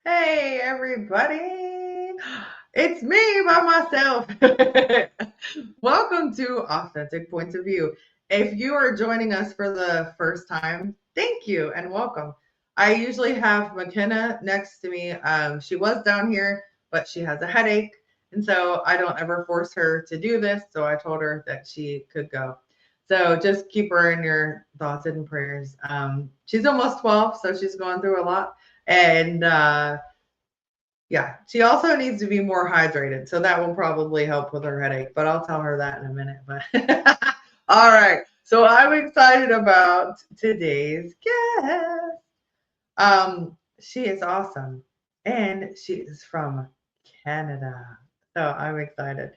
Hey, everybody. It's me by myself. Welcome to Authentic Points of View. If you are joining us for the first time, thank you and welcome. I usually have McKenna next to me. She was down here, but she has a headache. And so I don't ever force her to do this. So I told her that she could go. So just keep her in your thoughts and prayers. She's almost 12, so she's going through a lot. And yeah, she also needs to be more hydrated. So that will probably help with her headache, but I'll tell her that in a minute. But all right. So I'm excited about today's guest. She is awesome. And she is from Canada. So I'm excited.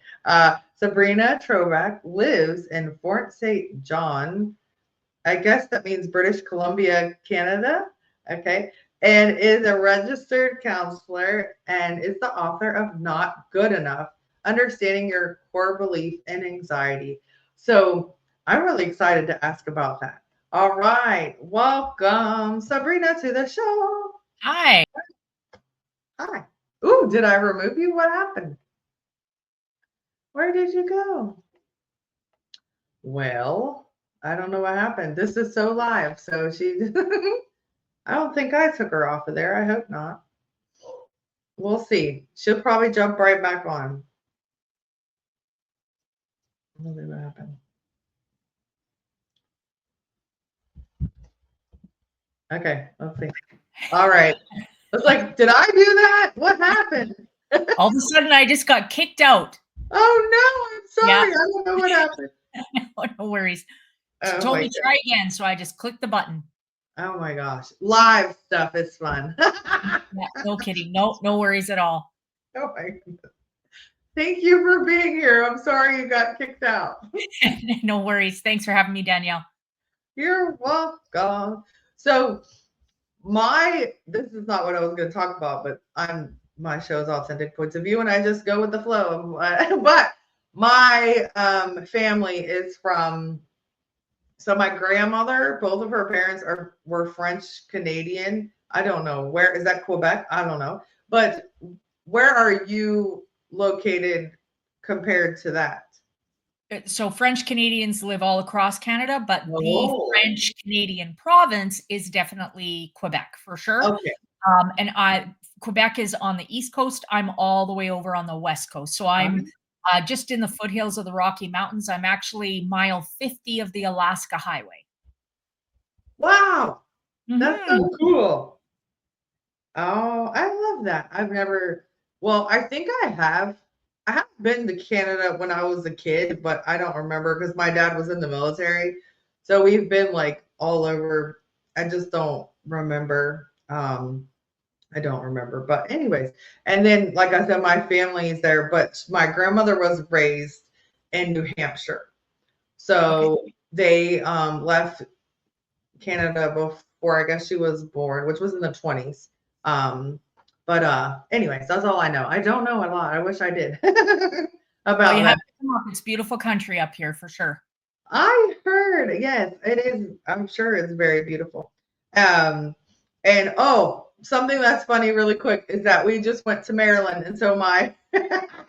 Sabrina Trobak lives in Fort St. John. I guess that means British Columbia, Canada. Okay. And is a registered counselor and is the author of Not Good Enough, Understanding Your Core Belief and Anxiety. So I'm really excited to ask about that. All right. Welcome, Sabrina, to the show. Hi. Hi. Ooh, did I remove you? What happened? Where did you go? Well, I don't know what happened. This is so live. So she I don't think I took her off of there. I hope not. We'll see. She'll probably jump right back on. We'll see what happened. Okay, let's see. All right. It's like, did I do that? What happened? All of a sudden, I just got kicked out. Oh no, I'm Yeah. sorry. I don't know what happened. No worries. She Oh told my me god. try again, so I just clicked the button. Oh my gosh. Live stuff is fun. Oh Yeah, no kidding. No worries at all. my god. Thank you for being here. I'm sorry you got kicked out. No worries. Thanks for having me, Danielle. You're welcome. So my this is not what I was going to talk about, but my show's Authentic Points of View, and I just go with the flow. But my family is from. So my grandmother, both of her parents were French Canadian. I don't know where is that Quebec. I don't know, but where are you located compared to that? So French Canadians live all across Canada, but the Oh, French Canadian province is definitely Quebec for sure. okay. And I Quebec is on the East Coast. I'm all the way over on the West Coast. So I'm just in the foothills of the Rocky Mountains. I'm actually mile 50 of the Alaska Highway. Wow, that's Hmm. so cool. Oh, I love that. I've never, well, I think I have. I have been to Canada when I was a kid, but I don't remember because my dad was in the military. So we've been like all over. I just don't remember. I don't remember. But anyways, and then like I said, my family is there, but my grandmother was raised in New Hampshire. Okay. So they left Canada before I guess she was born, which was in the 20s. But anyways, that's all I know. I don't know a lot. I wish I did Well, you about have that. to come up. It's beautiful country up here for sure. I heard, yes, it is. I'm sure it's very beautiful. Um, and oh, something that's funny, really quick, is that we just went to Maryland, and so my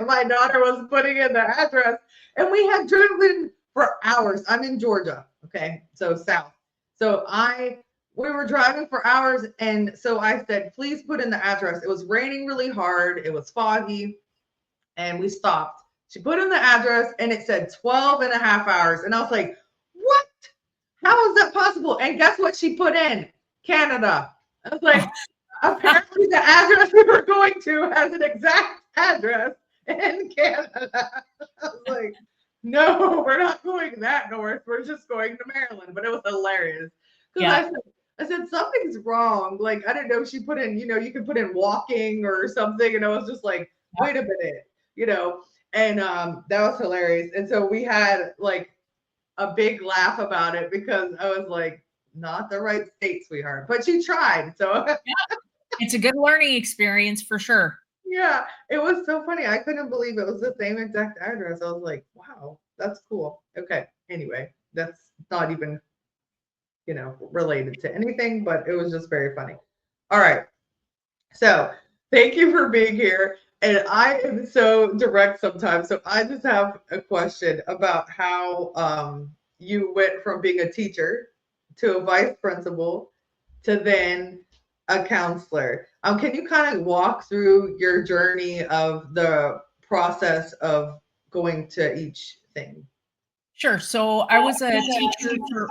my daughter was putting in the address, and we had driven for hours. I'm in Georgia, okay, so south. So I we were driving for hours, and so I said, please put in the address. It was raining really hard. It was foggy, and we stopped. She put in the address and it said 12 and a half hours. And I was like, what? How is that possible? And guess what she put in? Canada. I was like, apparently the address we were going to has an exact address in Canada. I was like, no, we're not going that north. We're just going to Maryland. But it was hilarious. Because Yeah. I said, something's wrong. Like, I didn't know she put in, you can put in walking or something. And I was just like, Yeah. wait a minute, you know. And that was hilarious. And so we had like a big laugh about it because I was like, not the right state, sweetheart. But she tried. So Yeah. It's a good learning experience for sure. yeah, it was so funny. I couldn't believe it was the same exact address. I was like, wow, that's cool. Okay. Anyway, that's not even, related to anything, but it was just very funny. All right. So Thank you for being here. And I am so direct sometimes. So I just have a question about how you went from being a teacher to a vice principal to then a counselor. Can you kind of walk through your journey of the process of going to each thing? Sure. So I was a teacher for,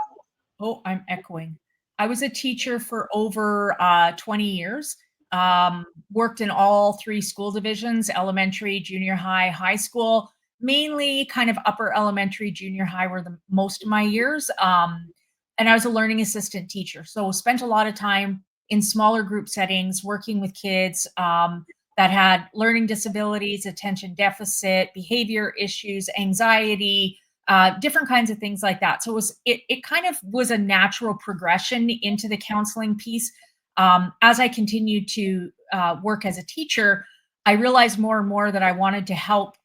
oh, I'm echoing. I was a teacher for over 20 years. Worked in all three school divisions: elementary, junior high, high school. Mainly kind of upper elementary, junior high were the most of my years. And I was a learning assistant teacher. So spent a lot of time in smaller group settings working with kids that had learning disabilities, attention deficit, behavior issues, anxiety, different kinds of things like that. So it kind of was a natural progression into the counseling piece. As I continued to work as a teacher, I realized more and more that I wanted to help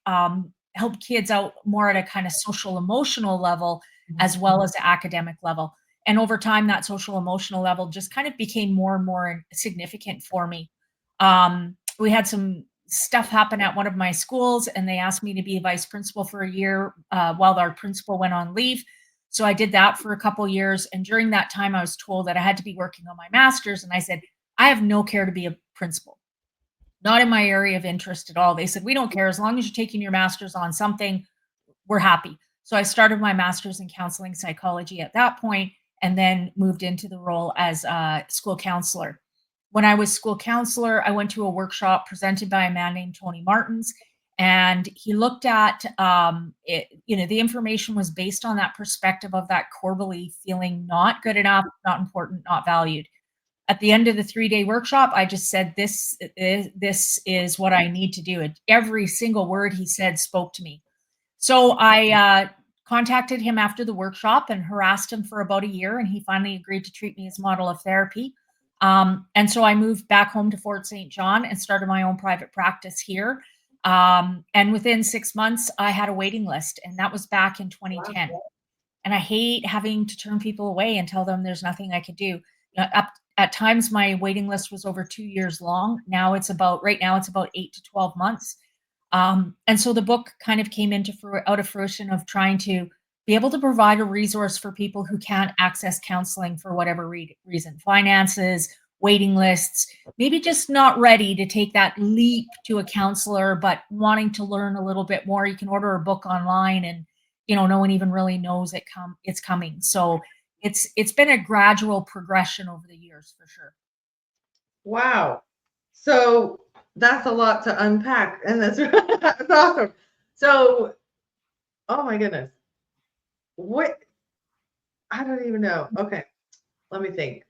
kids out more at a kind of social emotional level as well as the academic level. And over time, that social emotional level just kind of became more and more significant for me. We had some stuff happen at one of my schools, and they asked me to be a vice principal for a year while our principal went on leave. So I did that for a couple years. And during that time, I was told that I had to be working on my master's. And I said, I have no care to be a principal, not in my area of interest at all. They said, we don't care. As long as you're taking your master's on something, we're happy. So I started my master's in counseling psychology at that point, and then moved into the role as a school counselor. When I was school counselor, I went to a workshop presented by a man named Tony Martins, and he looked at it, the information was based on that perspective of that core belief, feeling not good enough, not important, not valued. At the end of the 3-day workshop, I just said, this is what I need to do. And every single word he said spoke to me. So I contacted him after the workshop and harassed him for about a year, and he finally agreed to treat me as model of therapy. And so I moved back home to Fort St. John and started my own private practice here. And within 6 months, I had a waiting list, and that was back in 2010. And I hate having to turn people away and tell them there's nothing I could do. At times, my waiting list was over 2 years long. Right now, it's about 8 to 12 months. And so the book kind of came out of fruition of trying to be able to provide a resource for people who can't access counseling for whatever reason, finances, waiting lists, maybe just not ready to take that leap to a counselor, but wanting to learn a little bit more. You can order a book online, and no one even really knows it's coming. So it's been a gradual progression over the years for sure. Wow. So that's a lot to unpack, and that's awesome. So, oh my goodness, what? I don't even know. Okay, let me think.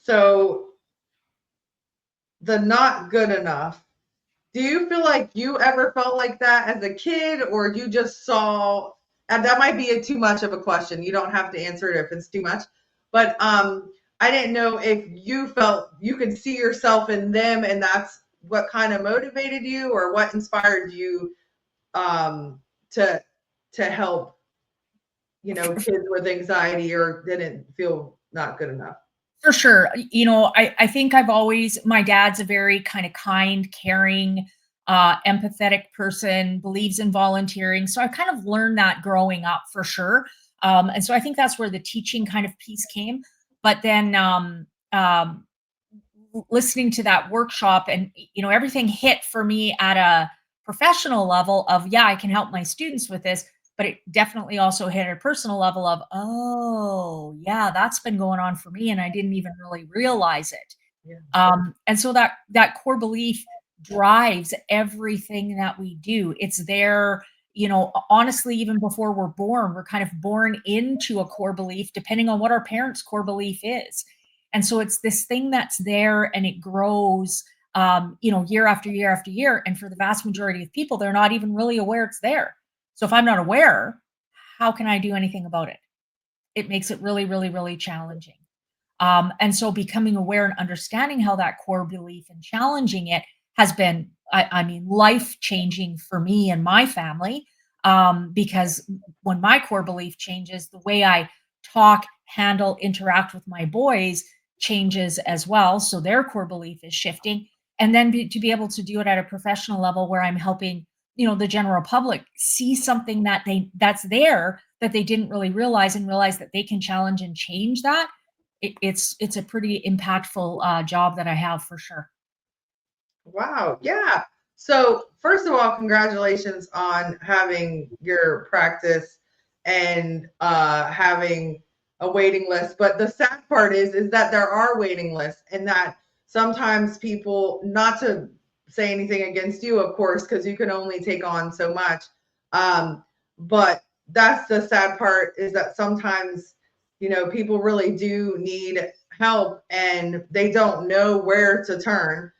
So, the not good enough. Do you feel like you ever felt like that as a kid, or you just saw? And that might be too much of a question. You don't have to answer it if it's too much. But I didn't know if you felt you could see yourself in them, and that's what kind of motivated you, or what inspired you to help kids with anxiety or didn't feel not good enough. For sure. I think my dad's a very kind of kind, caring, empathetic person, believes in volunteering. So I kind of learned that growing up for sure. And so I think that's where the teaching kind of piece came. But then listening to that workshop, and everything hit for me at a professional level of, yeah, I can help my students with this, but it definitely also hit at a personal level of, oh yeah, that's been going on for me and I didn't even really realize it. Yeah. And so that core belief drives everything that we do. It's there, honestly, even before we're born, we're kind of born into a core belief depending on what our parents' core belief is. And so it's this thing that's there, and it grows, year after year after year. And for the vast majority of people, they're not even really aware it's there. So if I'm not aware, how can I do anything about it? It makes it really, really, really challenging. And so becoming aware and understanding how that core belief and challenging it has been, I mean, life changing for me and my family. Because when my core belief changes, the way I talk, handle, interact with my boys changes as well. So their core belief is shifting. And then to be able to do it at a professional level where I'm helping, the general public see something that's there that they didn't really realize, and realize that they can challenge and change that. It's a pretty impactful job that I have, for sure. Wow. Yeah. So, first of all, congratulations on having your practice and having a waiting list. But the sad part is that there are waiting lists, and that sometimes people, not to say anything against you, of course, because you can only take on so much. But that's the sad part, is that sometimes, people really do need help and they don't know where to turn.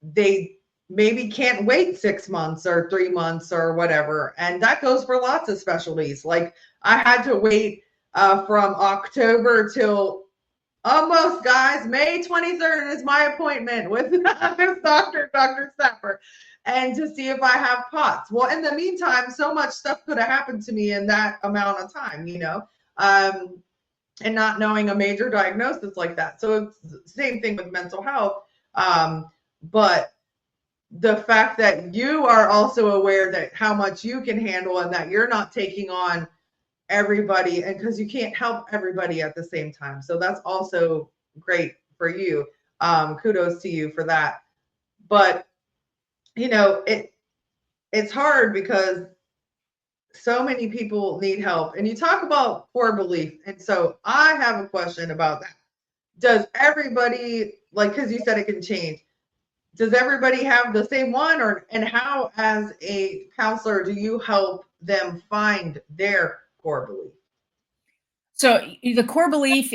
They maybe can't wait 6 months or 3 months or whatever. And that goes for lots of specialties. Like, I had to wait from October till almost, guys, May 23rd is my appointment with this doctor, Dr. Sapper, and to see if I have POTS. Well, in the meantime, so much stuff could have happened to me in that amount of time, and not knowing a major diagnosis like that. So it's the same thing with mental health. But the fact that you are also aware that how much you can handle, and that you're not taking on everybody, and because you can't help everybody at the same time. So that's also great for you. Kudos to you for that. But it's hard because so many people need help. And you talk about core belief. And so I have a question about that. Does everybody, like, because you said it can change, does everybody have the same one? And how, as a counselor, do you help them find their core belief? So the core belief,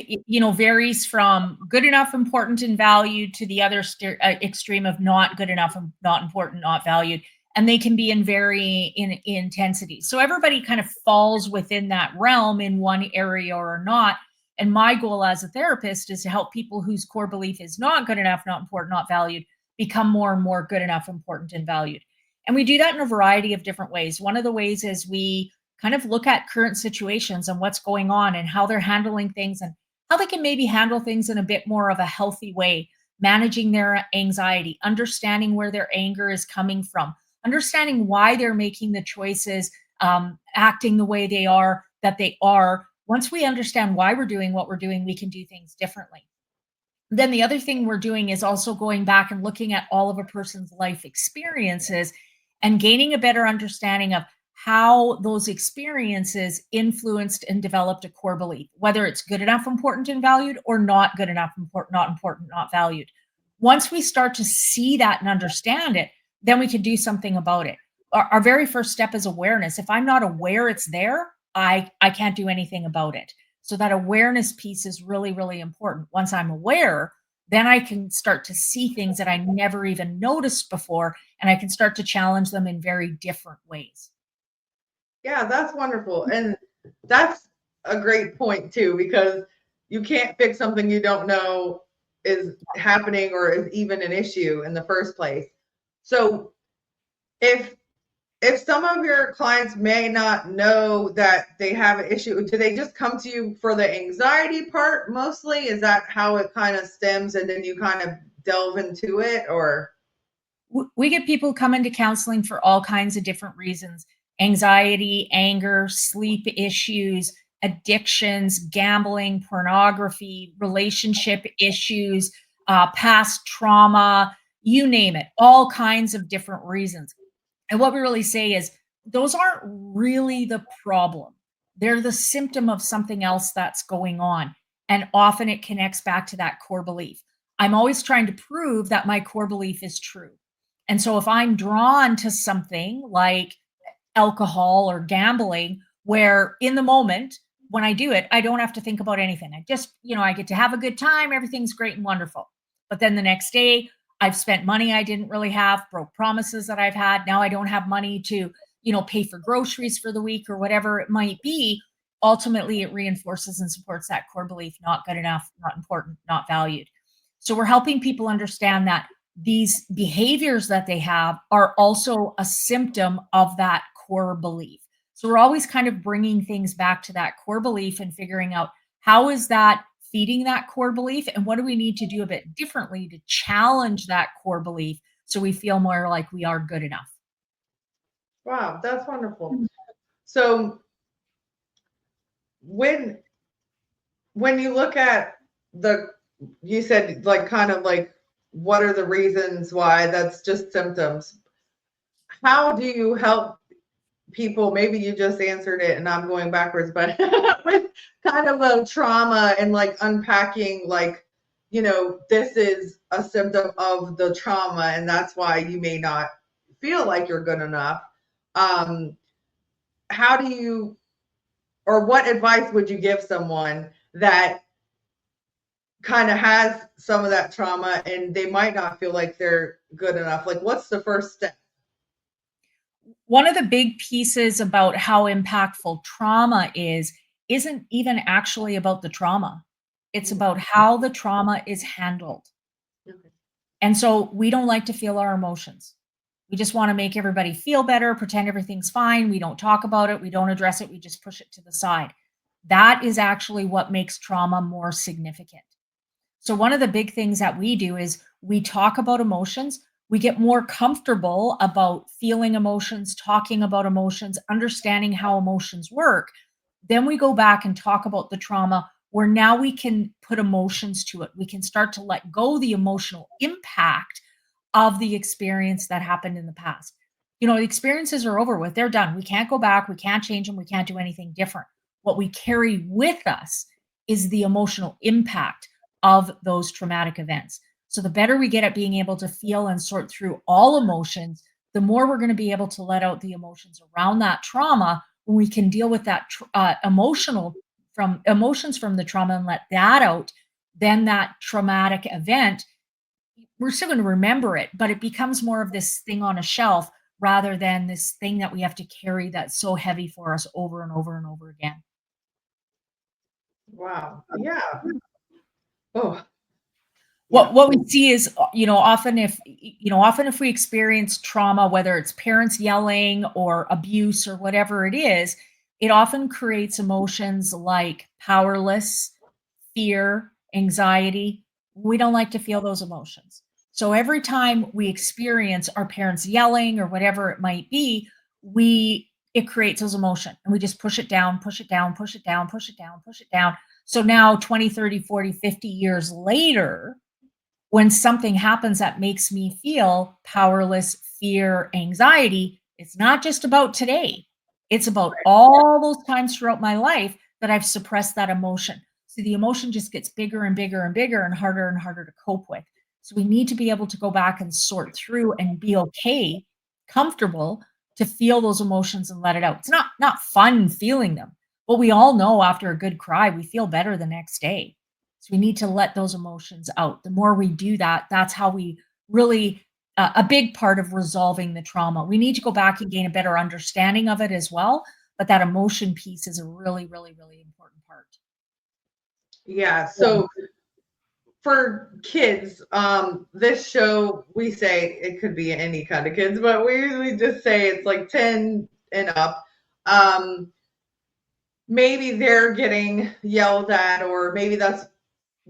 varies from good enough, important, and valued to the other extreme of not good enough, not important, not valued. And they can be in in intensity. So everybody kind of falls within that realm in one area or not. And my goal as a therapist is to help people whose core belief is not good enough, not important, not valued, become more and more good enough, important, and valued. And we do that in a variety of different ways. One of the ways is we kind of look at current situations and what's going on and how they're handling things, and how they can maybe handle things in a bit more of a healthy way, managing their anxiety, understanding where their anger is coming from, understanding why they're making the choices, acting the way that they are. Once we understand why we're doing what we're doing, we can do things differently. Then the other thing we're doing is also going back and looking at all of a person's life experiences and gaining a better understanding of how those experiences influenced and developed a core belief, whether it's good enough, important, and valued, or not good enough, important, not valued. Once we start to see that and understand it, then we can do something about it. Our very first step is awareness. If I'm not aware it's there, I can't do anything about it. So that awareness piece is really, really important. Once I'm aware, then I can start to see things that I never even noticed before, and I can start to challenge them in very different ways. Yeah, that's wonderful. And that's a great point too, because you can't fix something you don't know is happening or is even an issue in the first place. So if some of your clients may not know that they have an issue, do they just come to you for the anxiety part mostly? Is that how it kind of stems, and then you kind of delve into it? Or We get people come into counseling for all kinds of different reasons: anxiety, anger, sleep issues, addictions, gambling, pornography, relationship issues, past trauma, you name it, all kinds of different reasons. And what we really say is those aren't really the problem. They're the symptom of something else that's going on. And often it connects back to that core belief. I'm always trying to prove that my core belief is true. And so if I'm drawn to something like alcohol or gambling, where in the moment when I do it, I don't have to think about anything. I just, I get to have a good time. Everything's great and wonderful. But then the next day, I've spent money I didn't really have, broke promises that I've had. Now I don't have money to, pay for groceries for the week or whatever it might be. Ultimately, it reinforces and supports that core belief: not good enough, not important, not valued. So we're helping people understand that these behaviors that they have are also a symptom of that core belief. So we're always kind of bringing things back to that core belief and figuring out, how is that feeding that core belief, and what do we need to do a bit differently to challenge that core belief so we feel more like we are good enough. Wow, that's wonderful. So when you look at the, you said like kind of like what are the reasons why that's just symptoms. How do you help people? Maybe you just answered it and I'm going backwards, but with kind of a trauma and like unpacking, like, this is a symptom of the trauma and that's why you may not feel like you're good enough. How do you, or what advice would you give someone that kind of has some of that trauma and they might not feel like they're good enough? Like, what's the first step? One of the big pieces about how impactful trauma isn't even actually about the trauma. It's about how the trauma is handled. Okay. And so we don't like to feel our emotions. We just want to make everybody feel better, pretend everything's fine. We don't talk about it. We don't address it. We just push it to the side. That is actually what makes trauma more significant. So, one of the big things that we do is we talk about emotions. We get more comfortable about feeling emotions, talking about emotions, understanding how emotions work. Then we go back and talk about the trauma where now we can put emotions to it. We can start to let go the emotional impact of the experience that happened in the past. The experiences are over with, they're done. We can't go back, we can't change them, we can't do anything different. What we carry with us is the emotional impact of those traumatic events. So the better we get at being able to feel and sort through all emotions, the more we're going to be able to let out the emotions around that trauma when we can deal with that emotions from the trauma and let that out. Then that traumatic event, we're still going to remember it, but it becomes more of this thing on a shelf rather than this thing that we have to carry that's so heavy for us over and over and over again. Wow. Yeah. Oh, yeah. What we see is, often if we experience trauma, whether it's parents yelling or abuse or whatever it is, it often creates emotions like powerless, fear, anxiety. We don't like to feel those emotions. So every time we experience our parents yelling or whatever it might be, it creates those emotions and we just push it down, push it down, push it down, push it down, push it down. So now 20, 30, 40, 50 years later, when something happens that makes me feel powerless, fear, anxiety, it's not just about today. It's about all those times throughout my life that I've suppressed that emotion. So the emotion just gets bigger and bigger and bigger and harder to cope with. So we need to be able to go back and sort through and be okay, comfortable to feel those emotions and let it out. It's not fun feeling them, but we all know after a good cry, we feel better the next day. So we need to let those emotions out. The more we do that, that's how we really, a big part of resolving the trauma. We need to go back and gain a better understanding of it as well. But that emotion piece is a really, really, really important part. Yeah. So for kids, this show, we say it could be any kind of kids, but we usually just say it's like 10 and up. Maybe they're getting yelled at, or maybe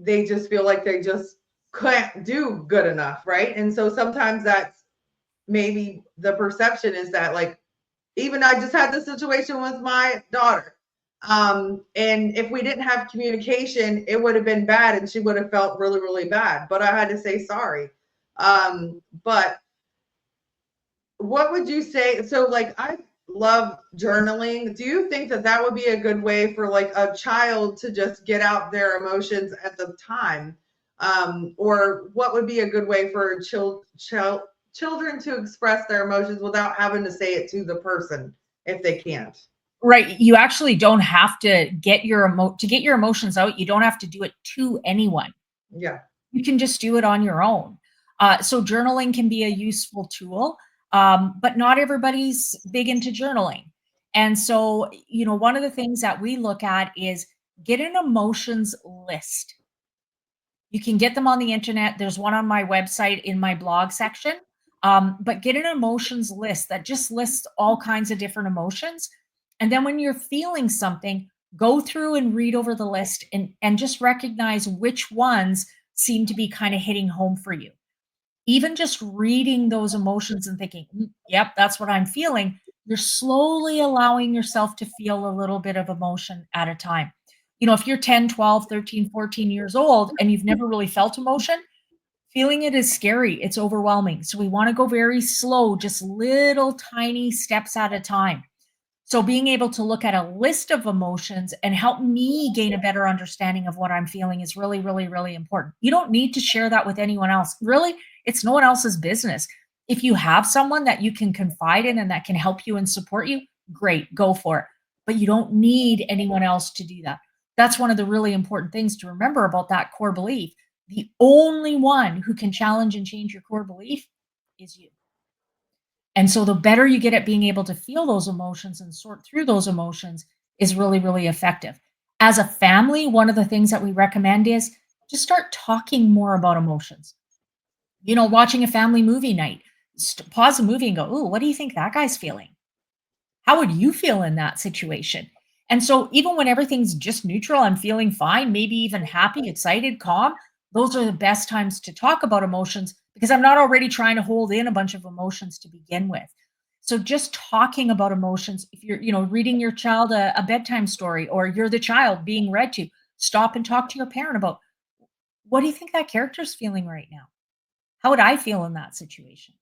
they just feel like they just can't do good enough, right? And so sometimes that's maybe the perception is that, like, even I just had this situation with my daughter. And if we didn't have communication, it would have been bad and she would have felt really, really bad. But I had to say sorry. But what would you say? So, like, I love journaling. Do you think that that would be a good way for like a child to just get out their emotions at the time? Or what would be a good way for children to express their emotions without having to say it to the person if they can't? Right. You actually don't have to get to get your emotions out. You don't have to do it to anyone. Yeah. You can just do it on your own. So journaling can be a useful tool, but not everybody's big into journaling. And so, one of the things that we look at is get an emotions list. You can get them on the internet. There's one on my website in my blog section. But get an emotions list that just lists all kinds of different emotions. And then when you're feeling something, Go through and read over the list and just recognize which ones seem to be kind of hitting home for you. Even just reading those emotions and thinking, yep, that's what I'm feeling, you're slowly allowing yourself to feel a little bit of emotion at a time. If you're 10, 12, 13, 14 years old and you've never really felt emotion, feeling it is scary. It's overwhelming. So we want to go very slow, just little tiny steps at a time. So being able to look at a list of emotions and help me gain a better understanding of what I'm feeling is really, really, really important. You don't need to share that with anyone else. Really, it's no one else's business. If you have someone that you can confide in and that can help you and support you, great, go for it. But you don't need anyone else to do that. That's one of the really important things to remember about that core belief. The only one who can challenge and change your core belief is you. And so the better you get at being able to feel those emotions and sort through those emotions is really, really effective. As a family, one of the things that we recommend is just start talking more about emotions. Watching a family movie night, pause the movie and go, "Ooh, what do you think that guy's feeling? How would you feel in that situation?" And so even when everything's just neutral, I'm feeling fine, maybe even happy, excited, calm, those are the best times to talk about emotions because I'm not already trying to hold in a bunch of emotions to begin with. So just talking about emotions, if you're, reading your child a bedtime story or you're the child being read to, stop and talk to your parent about what do you think that character's feeling right now? How would I feel in that situation?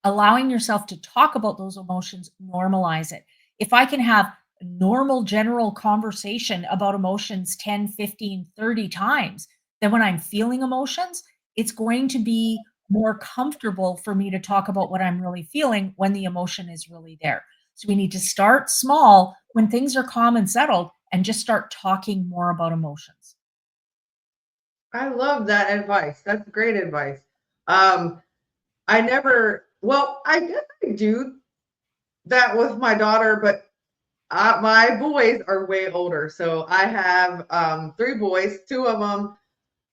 Allowing yourself to talk about those emotions, normalize it. If I can have a normal general conversation about emotions 10, 15, 30 times, then when I'm feeling emotions, it's going to be more comfortable for me to talk about what I'm really feeling when the emotion is really there. So we need to start small when things are calm and settled and just start talking more about emotions. I love that advice. That's great advice. Um, I guess I do that with my daughter, but my boys are way older. So I have three boys. Two of them,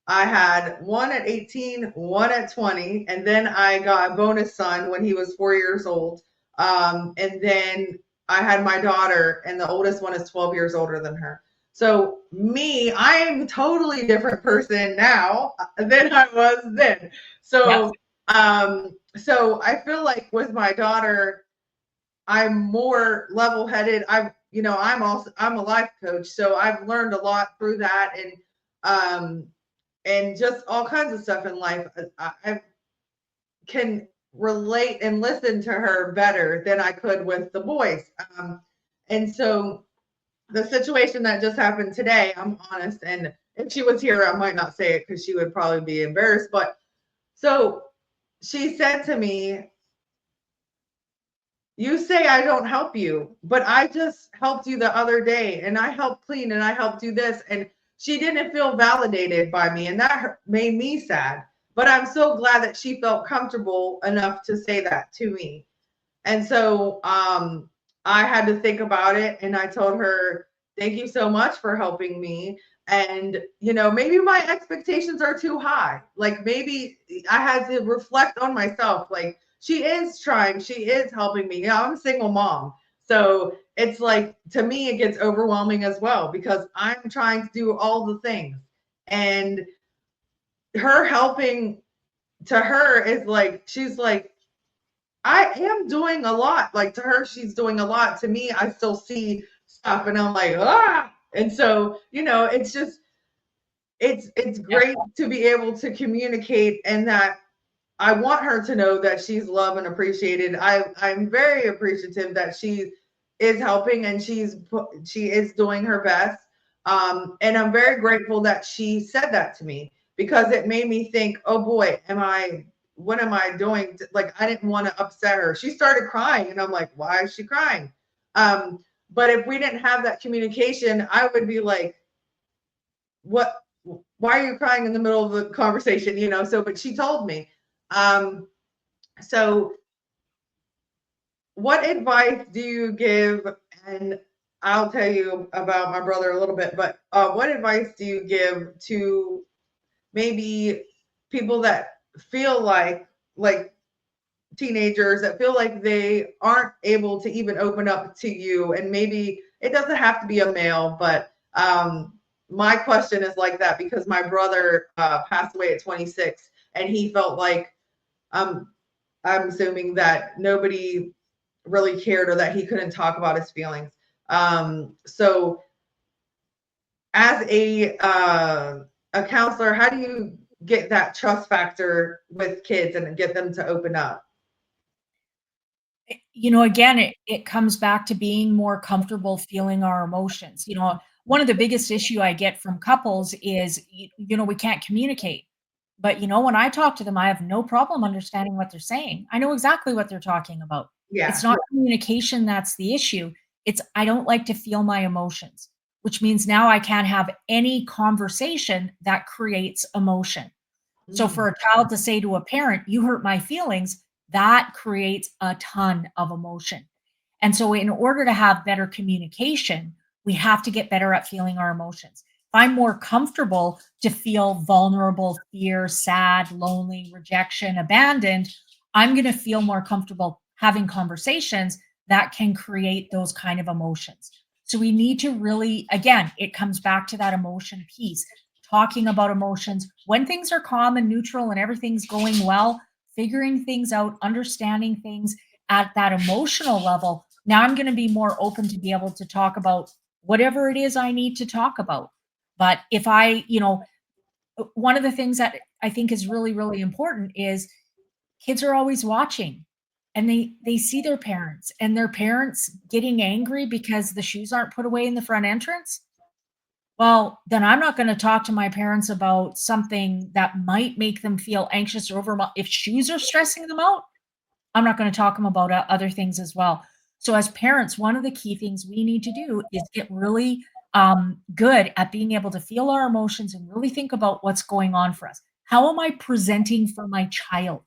I had one at 18, one at 20, and then I got a bonus son when he was 4 years old. And then I had my daughter, and the oldest one is 12 years older than her. So I am a totally different person now than I was then. Yep. So I feel like with my daughter, I'm more level-headed. I'm a life coach, so I've learned a lot through that, um, and just all kinds of stuff in life. I can relate and listen to her better than I could with the boys. And so the situation that just happened today, I'm honest, and if she was here, I might not say it because she would probably be embarrassed. But so she said to me, "You say I don't help you, but I just helped you the other day and I helped clean and I helped do this." And she didn't feel validated by me, and that made me sad. But I'm so glad that she felt comfortable enough to say that to me. And so I had to think about it, and I told her, "Thank you so much for helping me." And, maybe my expectations are too high. Like maybe I had to reflect on myself. Like she is trying, she is helping me. I'm a single mom. So it's like, to me, it gets overwhelming as well because I'm trying to do all the things. And her helping to her is like, she's like, I am doing a lot. Like to her, she's doing a lot. To me, I still see stuff and I'm like, ah. And so, it's just it's Yep. great to be able to communicate, and that I want her to know that she's loved and appreciated. I'm very appreciative that she is helping and she is doing her best. And I'm very grateful that she said that to me because it made me think, oh boy, what am I doing? Like I didn't want to upset her. She started crying and I'm like, why is she crying? But if we didn't have that communication, I would be like, what, why are you crying in the middle of the conversation? So, but she told me. Um, so what advice do you give? And I'll tell you about my brother a little bit, but what advice do you give to maybe people that feel like teenagers that feel like they aren't able to even open up to you, and maybe it doesn't have to be a male, but my question is like that because my brother passed away at 26, and he felt like I'm assuming that nobody really cared or that he couldn't talk about his feelings. So as a counselor, how do you get that trust factor with kids and get them to open up? Again, it comes back to being more comfortable feeling our emotions. One of the biggest issue I get from couples is, we can't communicate. But, when I talk to them, I have no problem understanding what they're saying. I know exactly what they're talking about. It's Yeah. not communication that's the issue. It's I don't like to feel my emotions, which means now I can't have any conversation that creates emotion. So Mm. for a child to say to a parent, "You hurt my feelings," that creates a ton of emotion. And so in order to have better communication, we have to get better at feeling our emotions. If I'm more comfortable to feel vulnerable, fear, sad, lonely, rejection, abandoned, I'm going to feel more comfortable having conversations that can create those kind of emotions. So we need to really, again, it comes back to that emotion piece, talking about emotions when things are calm and neutral and everything's going well, figuring things out, understanding things at that emotional level. Now I'm going to be more open to be able to talk about whatever it is I need to talk about. But if one of the things that I think is really, really important is kids are always watching, and they see their parents, and their parents getting angry because the shoes aren't put away in the front entrance. Well, then I'm not gonna talk to my parents about something that might make them feel anxious or overwhelmed. If shoes are stressing them out, I'm not gonna talk to them about other things as well. So as parents, one of the key things we need to do is get really good at being able to feel our emotions and really think about what's going on for us. How am I presenting for my child?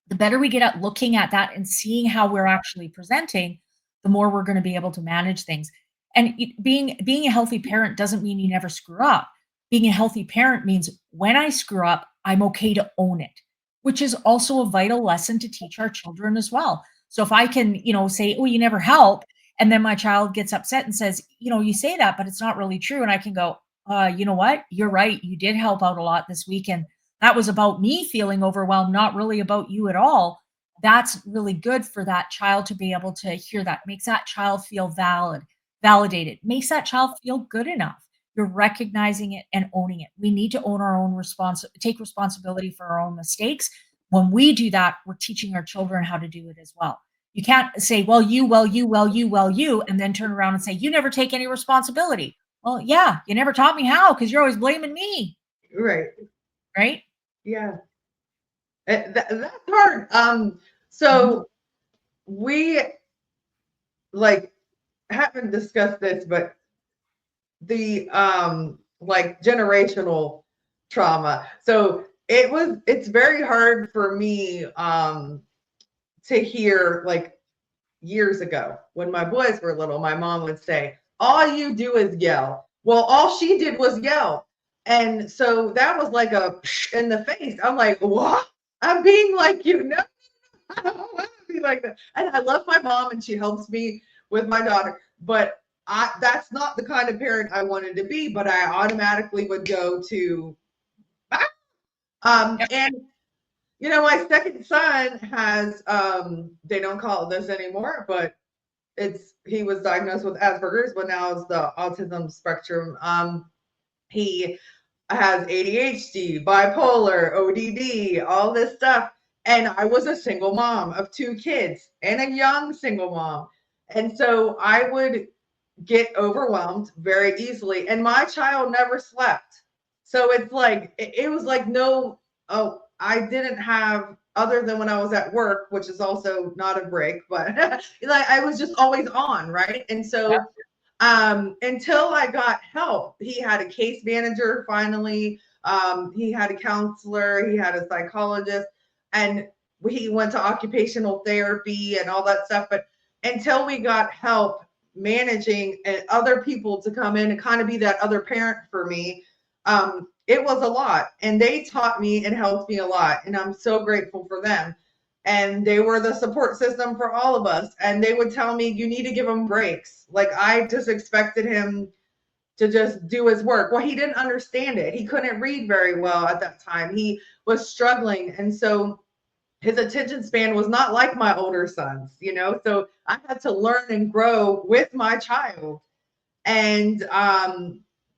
The better we get at looking at that and seeing how we're actually presenting, the more we're going to be able to manage things. And being a healthy parent doesn't mean you never screw up. Being a healthy parent means when I screw up, I'm okay to own it, which is also a vital lesson to teach our children as well. So if I can, say, "Oh, you never help," and then my child gets upset and says, "You say that, but it's not really true," and I can go, "You know what? You're right. You did help out a lot this weekend. That was about me feeling overwhelmed, not really about you at all." That's really good for that child to be able to hear that. Makes that child feel validated, makes that child feel good enough. You're recognizing it and owning it. We need to own our own take responsibility for our own mistakes. When we do that, we're teaching our children how to do it as well. You can't say, "Well, you, well, you, well, you, well, you," and then turn around and say, "You never take any responsibility." Well, yeah, you never taught me how because you're always blaming me, Right. right? Yeah. That's hard. Mhm. So we like haven't discussed this, but the like generational trauma. So it's very hard for me to hear like years ago when my boys were little, my mom would say, "All you do is yell." Well, all she did was yell. And so that was like a in the face. I'm like, "What? I'm being like, I don't want to be like that." And I love my mom and she helps me with my daughter, but that's not the kind of parent I wanted to be, but I automatically would go to Yep. and my second son has they don't call it this anymore, but he was diagnosed with Asperger's, but now it's the autism spectrum. He has ADHD, bipolar, ODD, all this stuff. And I was a single mom of two kids and a young single mom. And so I would get overwhelmed very easily. And my child never slept. So it's like, it was like, no, oh, I didn't have, other than when I was at work, which is also not a break, but like I was just always on, right? And Yep. so until I got help. He had a case manager finally. He had a counselor. He had a psychologist, and he went to occupational therapy and all that stuff. But until we got help managing and other people to come in and kind of be that other parent for me, it was a lot. And they taught me and helped me a lot. And I'm so grateful for them. and they were the support system for all of us. And they would tell me, you need to give him breaks. Like, I just expected him to just do his work. Well, he didn't understand it. He couldn't read very well at that time. He was struggling. And so his attention span was not like my older sons, you know? So I had to learn and grow with my child. And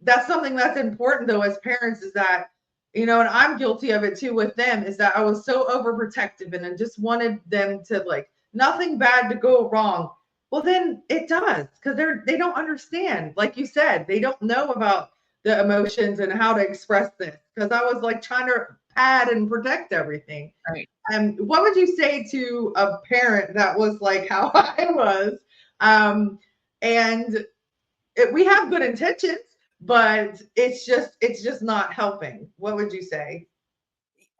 that's something that's important, though, as parents, is that, you know, and I'm guilty of it too with them, is that I was so overprotective and I just wanted them to, like, nothing bad to go wrong. Well, then it does, because they don't understand. Like you said, they don't know about the emotions and how to express this, because I was like trying to pad and protect everything. Right. What would you say to a parent that was like how I was? And we have good intentions, but it's just not helping. What would you say?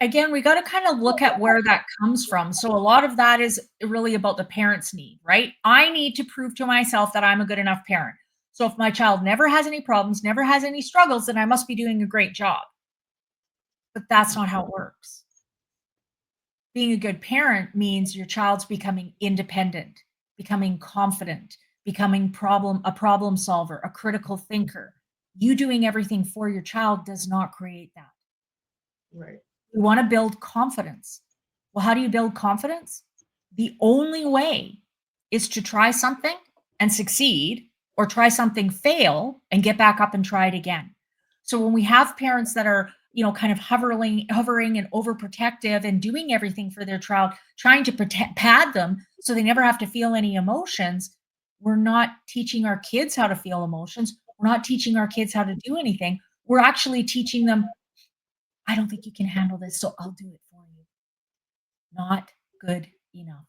Again, we got to kind of look at where that comes from. So a lot of that is really about the parent's need, right? I need to prove to myself that I'm a good enough parent. So if my child never has any problems, never has any struggles, then I must be doing a great job. But that's not how it works. Being a good parent means your child's becoming independent, becoming confident, becoming a problem solver, a critical thinker. You doing everything for your child does not create that. Right. We want to build confidence. Well, how do you build confidence? The only way is to try something and succeed, or try something, fail, and get back up and try it again. So when we have parents that are, kind of hovering and overprotective and doing everything for their child, trying to pad them so they never have to feel any emotions, we're not teaching our kids how to feel emotions. We're not teaching our kids how to do anything. We're actually teaching them, I don't think you can handle this, so I'll do it for you. Not good enough.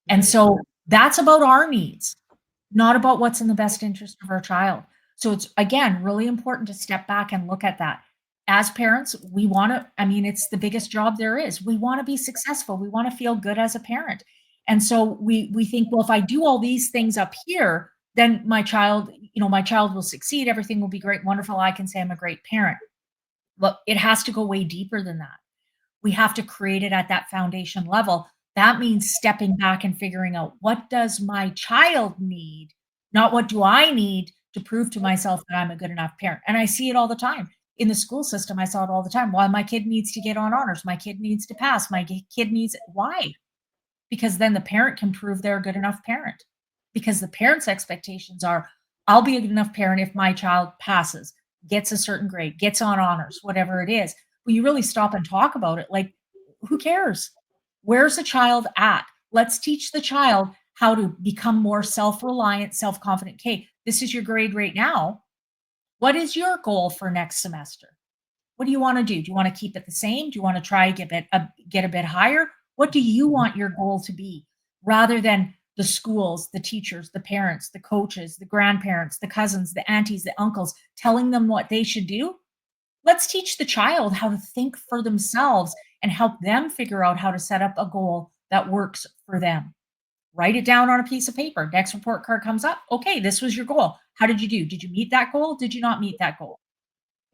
And so that's about our needs, not about what's in the best interest of our child. So it's, again, really important to step back and look at that. As parents, we want to, it's the biggest job there is. We want to be successful. We want to feel good as a parent. And so we think, well, if I do all these things up here, then my child will succeed. Everything will be great, wonderful. I can say I'm a great parent. Well, it has to go way deeper than that. We have to create it at that foundation level. That means stepping back and figuring out, what does my child need? Not what do I need to prove to myself that I'm a good enough parent. And I see it all the time. In the school system, I saw it all the time. Well, my kid needs to get on honors. My kid needs to pass. My kid needs, why? Because then the parent can prove they're a good enough parent. Because the parent's expectations are, I'll be a good enough parent if my child passes, gets a certain grade, gets on honors, whatever it is. Well, you really stop and talk about it. Like, who cares? Where's the child at? Let's teach the child how to become more self-reliant, self-confident. Okay, this is your grade right now. What is your goal for next semester? What do you want to do? Do you want to keep it the same? Do you want to try get a bit higher? What do you want your goal to be? Rather than the schools, the teachers, the parents, the coaches, the grandparents, the cousins, the aunties, the uncles, telling them what they should do. Let's teach the child how to think for themselves and help them figure out how to set up a goal that works for them. Write it down on a piece of paper. Next report card comes up. Okay, this was your goal. How did you do? Did you meet that goal? Did you not meet that goal?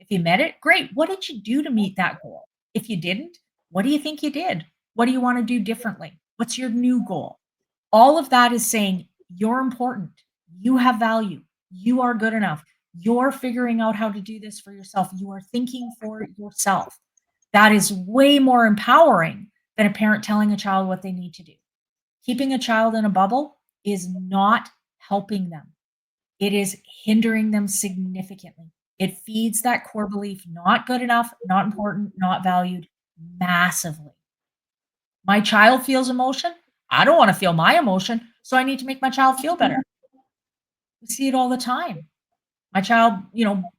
If you met it, great. What did you do to meet that goal? If you didn't, what do you think you did? What do you want to do differently? What's your new goal? All of that is saying you're important. You have value. You are good enough. You're figuring out how to do this for yourself. You are thinking for yourself. That is way more empowering than a parent telling a child what they need to do. Keeping a child in a bubble is not helping them. It is hindering them significantly. It feeds that core belief, not good enough, not important, not valued, massively. My child feels emotion. I don't want to feel my emotion, so I need to make my child feel better. We see it all the time. My child,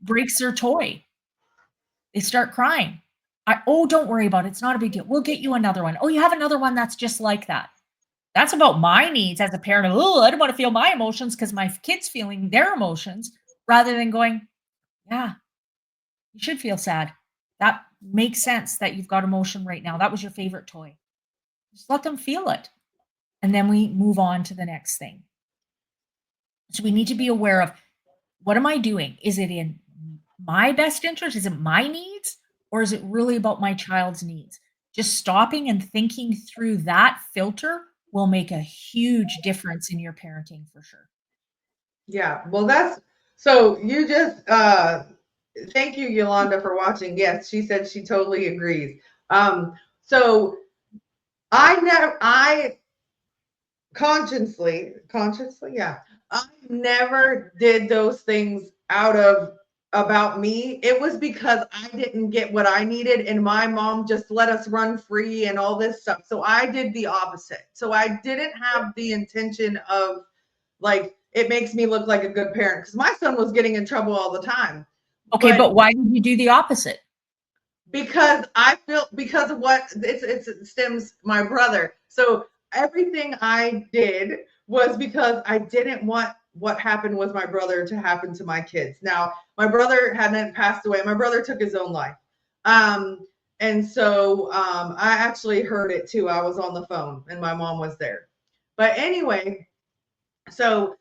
breaks their toy. They start crying. Oh, don't worry about it. It's not a big deal. We'll get you another one. Oh, you have another one that's just like that. That's about my needs as a parent. Oh, I don't want to feel my emotions because my kid's feeling their emotions, rather than going, yeah, you should feel sad. That makes sense that you've got emotion right now. That was your favorite toy. Just let them feel it. And then we move on to the next thing. So we need to be aware of, what am I doing? Is it in my best interest? Is it my needs? Or is it really about my child's needs? just stopping and thinking through that filter will make a huge difference in your parenting for sure. Yeah. Well, that's so you just thank you, Yolanda, for watching. Yes, she said she totally agrees. So I consciously, yeah, I never did those things out of about me. It was because I didn't get what I needed, and my mom just let us run free and all this stuff. So I did the opposite. So I didn't have the intention of like it makes me look like a good parent because my son was getting in trouble all the time. Okay, but why did you do the opposite? Because I feel because of what it stems my brother. So everything I did was because I didn't want what happened with my brother to happen to my kids. Now, my brother hadn't passed away. My brother took his own life. And so I actually heard it too. I was on the phone and my mom was there. But anyway, so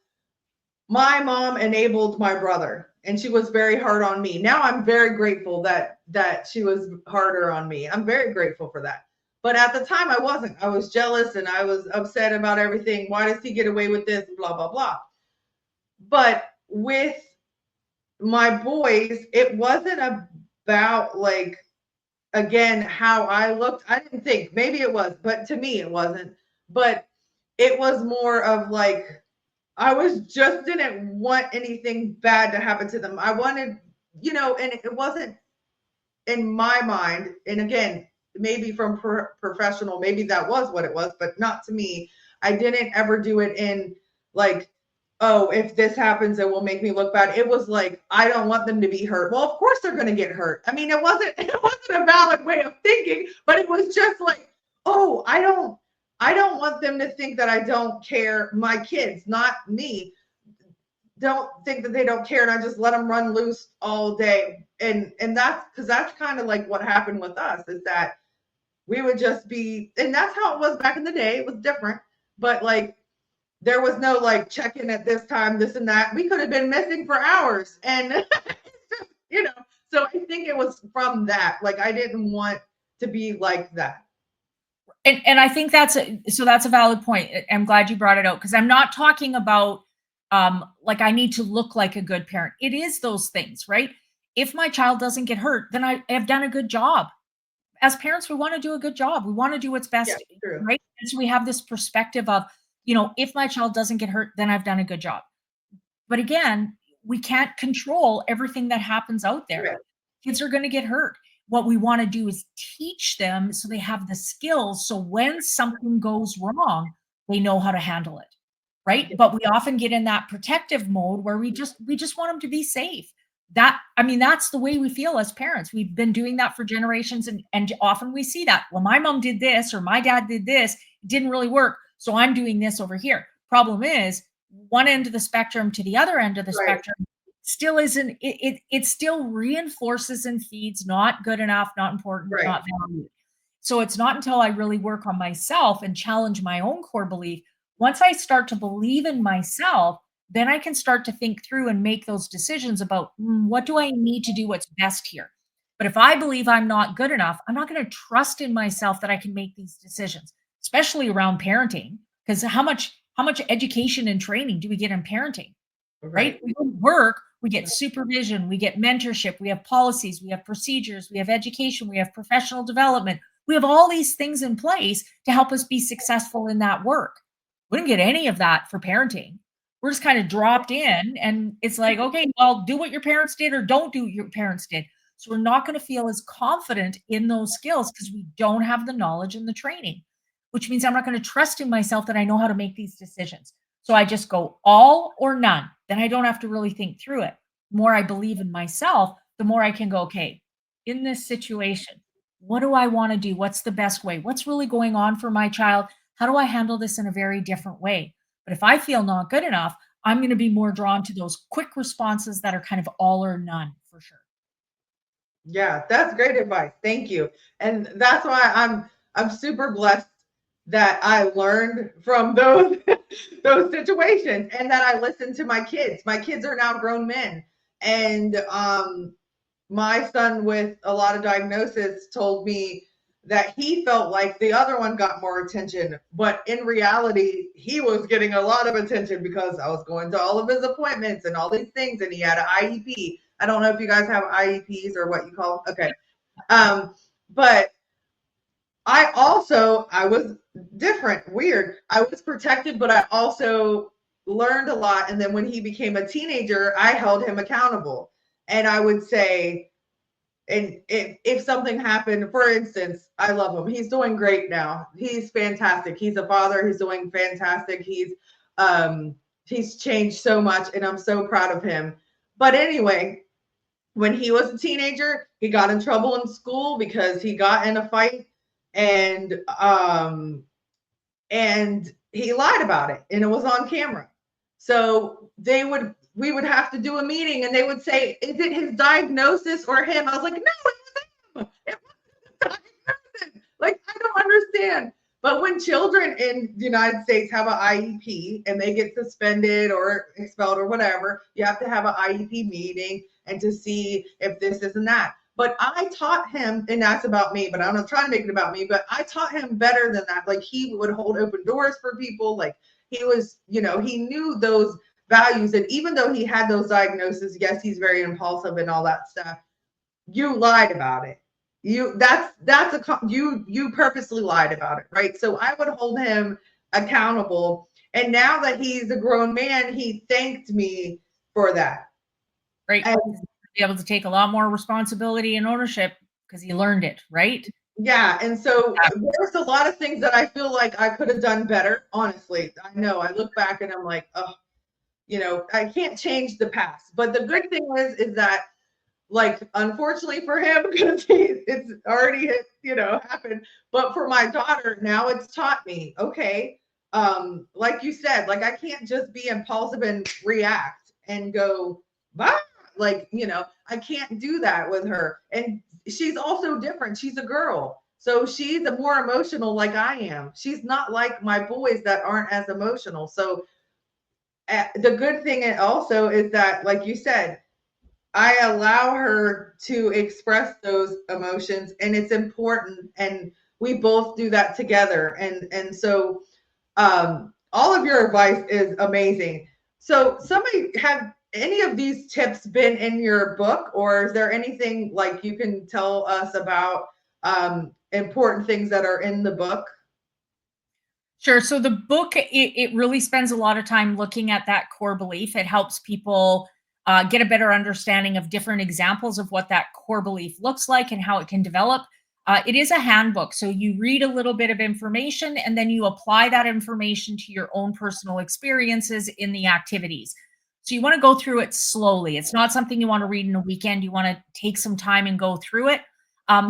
my mom enabled my brother and she was very hard on me. Now I'm very grateful that she was harder on me. I'm very grateful for that. But at the time I wasn't. I was jealous and I was upset about everything. Why does he get away with this? Blah blah blah. But with my boys, it wasn't about like again how I looked. I didn't think maybe it was, but to me it wasn't. But it was more of like I was just didn't want anything bad to happen to them. I wanted, and it wasn't in my mind. And again, maybe from professional, maybe that was what it was, but not to me. I didn't ever do it in like, oh, if this happens, it will make me look bad. It was like, I don't want them to be hurt. Well, of course they're going to get hurt. I mean, it wasn't a valid way of thinking, but it was just like, oh, I don't want them to think that I don't care. My kids, not me, don't think that they don't care, and I just let them run loose all day. And that's because that's kind of like what happened with us is that we would just be, and that's how it was back in the day. It was different, but like there was no like check in at this time, this and that. We could have been missing for hours, and you know. So I think it was from that. Like I didn't want to be like that. And I think that's a valid point. I'm glad you brought it out because I'm not talking about like I need to look like a good parent. It is those things, right? If my child doesn't get hurt, then I have done a good job. As parents, we want to do a good job. We want to do what's Yeah, best, true. right? And so we have this perspective of, if my child doesn't get hurt, then I've done a good job. But again, we can't control everything that happens out there. Right. Kids are going to get hurt. What we want to do is teach them so they have the skills. So when something goes wrong, they know how to handle it. Right. But we often get in that protective mode where we just want them to be safe. That's the way we feel as parents. We've been doing that for generations. And often we see that, well, my mom did this or my dad did this, it didn't really work. So I'm doing this over here. Problem is, one end of the spectrum to the other end of the spectrum still isn't it still reinforces and feeds not good enough, not important, not valued. So it's not until I really work on myself and challenge my own core belief, once I start to believe in myself, then I can start to think through and make those decisions about what do I need to do what's best here. But if I believe I'm not good enough, I'm not going to trust in myself that I can make these decisions, especially around parenting, because how much education and training do we get in parenting? Right? We go to work, we get supervision, we get mentorship, we have policies, we have procedures, we have education, we have professional development. We have all these things in place to help us be successful in that work. We didn't get any of that for parenting. We're just kind of dropped in and it's like, okay, well, do what your parents did or don't do what your parents did. So we're not going to feel as confident in those skills because we don't have the knowledge and the training, which means I'm not going to trust in myself that I know how to make these decisions. So I just go all or none. Then I don't have to really think through it. The more I believe in myself, the more I can go, okay, in this situation, what do I want to do? What's the best way? What's really going on for my child? How do I handle this in a very different way? But if I feel not good enough, I'm going to be more drawn to those quick responses that are kind of all or none for sure. Yeah, that's great advice. Thank you. And that's why I'm super blessed that I learned from those those situations and that I listened to my kids. My kids are now grown men. And my son with a lot of diagnosis told me that he felt like the other one got more attention, but in reality, he was getting a lot of attention because I was going to all of his appointments and all these things, and he had an IEP. I don't know if you guys have IEPs or what you call them. Okay. But I was different, weird. I was protected, but I also learned a lot. And then when he became a teenager, I held him accountable. And I would say, and if something happened, for instance, I love him. He's doing great now. He's fantastic. He's a father. He's doing fantastic. He's changed so much, and I'm so proud of him. But anyway, when he was a teenager, he got in trouble in school because he got in a fight, and and he lied about it, and it was on camera. So we would have to do a meeting, and they would say, "Is it his diagnosis or him?" I was like, "No, it was him. It wasn't diagnosis." Like, I don't understand. But when children in the United States have an IEP and they get suspended or expelled or whatever, you have to have an IEP meeting and to see if this, and that. But I taught him, and that's about me, but I'm not trying to make it about me, but I taught him better than that. Like, he would hold open doors for people. Like, he was, he knew those values. And even though he had those diagnoses, yes, he's very impulsive and all that stuff. You lied about it. You purposely lied about it, right? So I would hold him accountable. And now that he's a grown man, he thanked me for that. Right. And be able to take a lot more responsibility and ownership because he learned it, right? Yeah. And so there's a lot of things that I feel like I could have done better. Honestly, I know I look back and I'm like, oh, I can't change the past. But the good thing is that, like, unfortunately for him, because it's already happened. But for my daughter, now it's taught me, okay, like you said, like, I can't just be impulsive and react and go, bah! Like, I can't do that with her. And she's also different. She's a girl. So she's a more emotional, like I am. She's not like my boys that aren't as emotional. So the good thing also is that, like you said, I allow her to express those emotions, and it's important, and we both do that together. And so all of your advice is amazing. So have any of these tips been in your book, or is there anything like you can tell us about important things that are in the book? Sure. So the book, it really spends a lot of time looking at that core belief. It helps people get a better understanding of different examples of what that core belief looks like and how it can develop. It is a handbook. So you read a little bit of information and then you apply that information to your own personal experiences in the activities. So you want to go through it slowly. It's not something you want to read in a weekend. You want to take some time and go through it.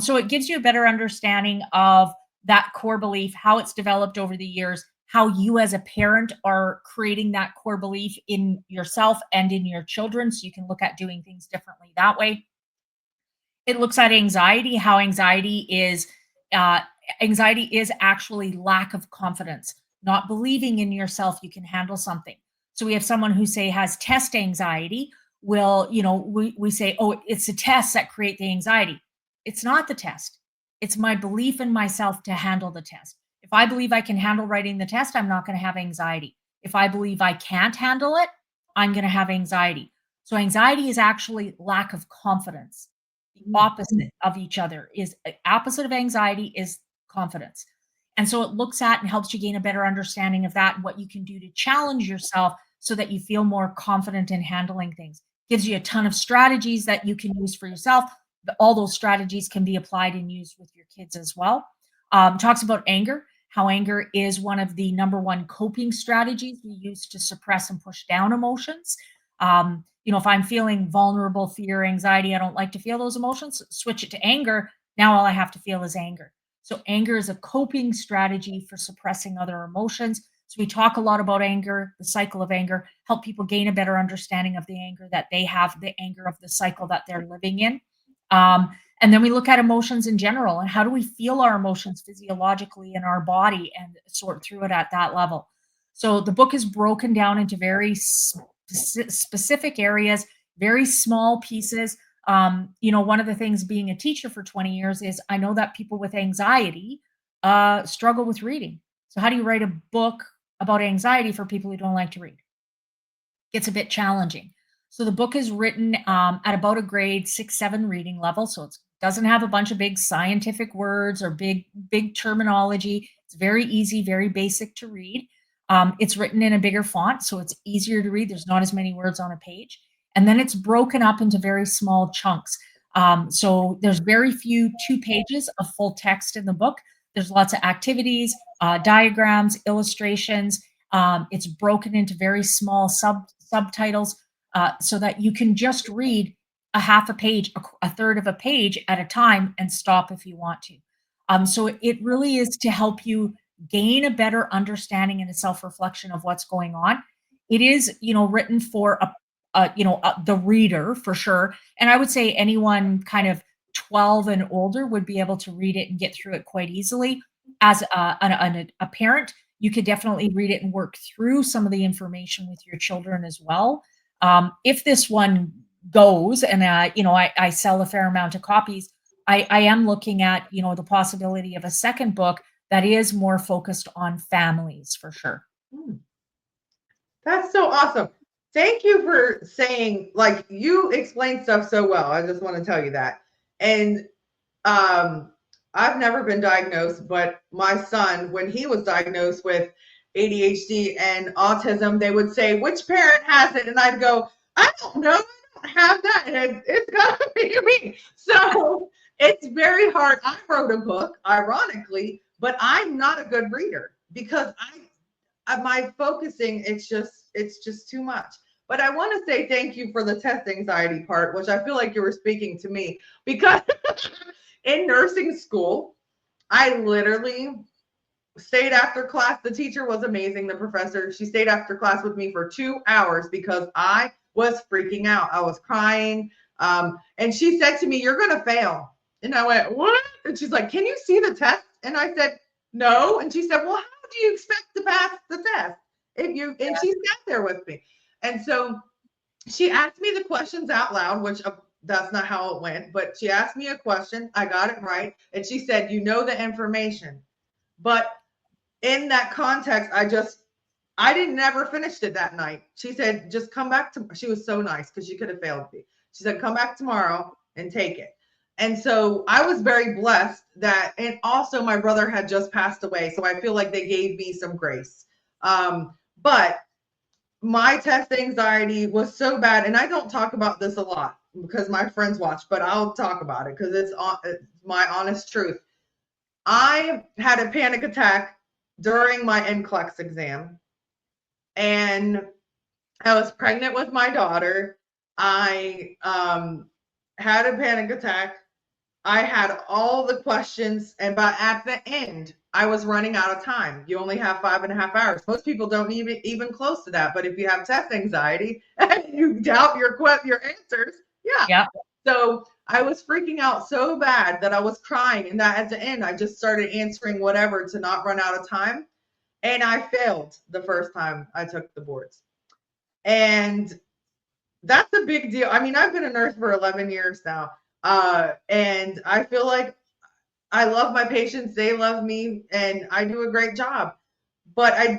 So it gives you a better understanding of that core belief, how it's developed over the years, how you as a parent are creating that core belief in yourself and in your children. So you can look at doing things differently that way. It looks at anxiety, how uh, anxiety is actually lack of confidence, not believing in yourself you can handle something. So we have someone who say has test anxiety. We say, oh, it's the tests that create the anxiety. It's not the test. It's my belief in myself to handle the test. If I believe I can handle writing the test, I'm not going to have anxiety. If I believe I can't handle it, I'm going to have anxiety. So anxiety is actually lack of confidence. The opposite of each other is opposite of anxiety is confidence. And so it looks at and helps you gain a better understanding of that and what you can do to challenge yourself so that you feel more confident in handling things. Gives you a ton of strategies that you can use for yourself. All those strategies can be applied and used with your kids as well. Talks about anger, how anger is one of the number one coping strategies we use to suppress and push down emotions. If I'm feeling vulnerable, fear, anxiety, I don't like to feel those emotions, switch it to anger. Now all I have to feel is anger. So anger is a coping strategy for suppressing other emotions. So we talk a lot about anger, the cycle of anger, help people gain a better understanding of the anger that they have, the anger of the cycle that they're living in. And then we look at emotions in general and how do we feel our emotions physiologically in our body and sort through it at that level. So the book is broken down into very specific areas, very small pieces. One of the things being a teacher for 20 years is I know that people with anxiety struggle with reading. So how do you write a book about anxiety for people who don't like to read? Gets a bit challenging. So the book is written at about a grade 6, 7 reading level. So it doesn't have a bunch of big scientific words or big terminology. It's very easy, very basic to read. It's written in a bigger font, so it's easier to read. There's not as many words on a page. And then it's broken up into very small chunks. So there's very few 2 pages of full text in the book. There's lots of activities, diagrams, illustrations. It's broken into very small subtitles so that you can just read a half a page, a third of a page at a time and stop if you want to. So it really is to help you gain a better understanding and a self-reflection of what's going on. It is, written for the reader for sure. And I would say anyone kind of 12 and older would be able to read it and get through it quite easily. As a parent, you could definitely read it and work through some of the information with your children as well. If this one goes and I sell a fair amount of copies, I am looking at the possibility of a second book that is more focused on families for sure. That's so awesome. Thank you for saying, like, you explain stuff so well. I just want to tell you that. And I've never been diagnosed, but my son, when he was diagnosed with ADHD and autism, they would say, which parent has it? And I'd go, I don't know. I don't have that. And it's got to be me. So it's very hard. I wrote a book, ironically, but I'm not a good reader because my focusing, it's just too much. But I want to say thank you for the test anxiety part, which I feel like you were speaking to me, because in nursing school, I literally stayed after class. The teacher was amazing, the professor. She stayed after class with me for 2 hours because I was freaking out. I was crying. And she said to me, "You're going to fail." And I went, "What?" And she's like, "Can you see the test?" And I said, "No." And she said, "Well, how do you expect to pass the test if you?" And she sat there with me. And so she asked me the questions out loud, which that's not how it went, but she asked me a question. I got it right. And she said, "You know the information." But in that context, I didn't never finished it that night. She said, "Just come back to," she was so nice because she could have failed me. She said, "Come back tomorrow and take it." And so I was very blessed that, and also my brother had just passed away. So I feel like they gave me some grace. But my test anxiety was so bad, and I don't talk about this a lot because my friends watch, but I'll talk about it because it's my honest truth. I had a panic attack during my NCLEX exam, and I was pregnant with my daughter. I had a panic attack. I had all the questions, but at the end, I was running out of time. You only have 5.5 hours. Most people don't even close to that. But if you have test anxiety and you doubt your answers, yeah. So I was freaking out so bad that I was crying, and that at the end, I just started answering whatever to not run out of time. And I failed the first time I took the boards. And that's a big deal. I mean, I've been a nurse for 11 years now. And I feel like I love my patients. They love me, and I do a great job. But I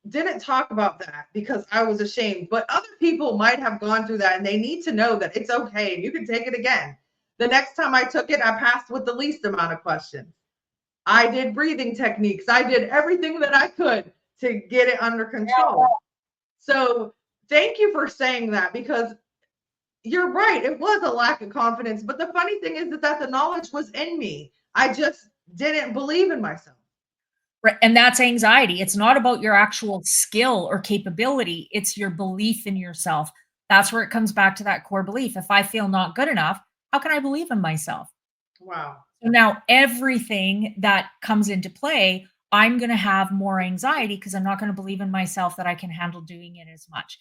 didn't talk about that because I was ashamed. But other people might have gone through that, and they need to know that it's okay. You can take it again. The next time I took it, I passed with the least amount of questions. I did breathing techniques. I did everything that I could to get it under control. So thank you for saying that, because you're right. It was a lack of confidence. But the funny thing is that the knowledge was in me. I just didn't believe in myself. Right. And that's anxiety. It's not about your actual skill or capability. It's your belief in yourself. That's where it comes back to that core belief. If I feel not good enough, how can I believe in myself? Wow. So now everything that comes into play, I'm going to have more anxiety because I'm not going to believe in myself that I can handle doing it as much.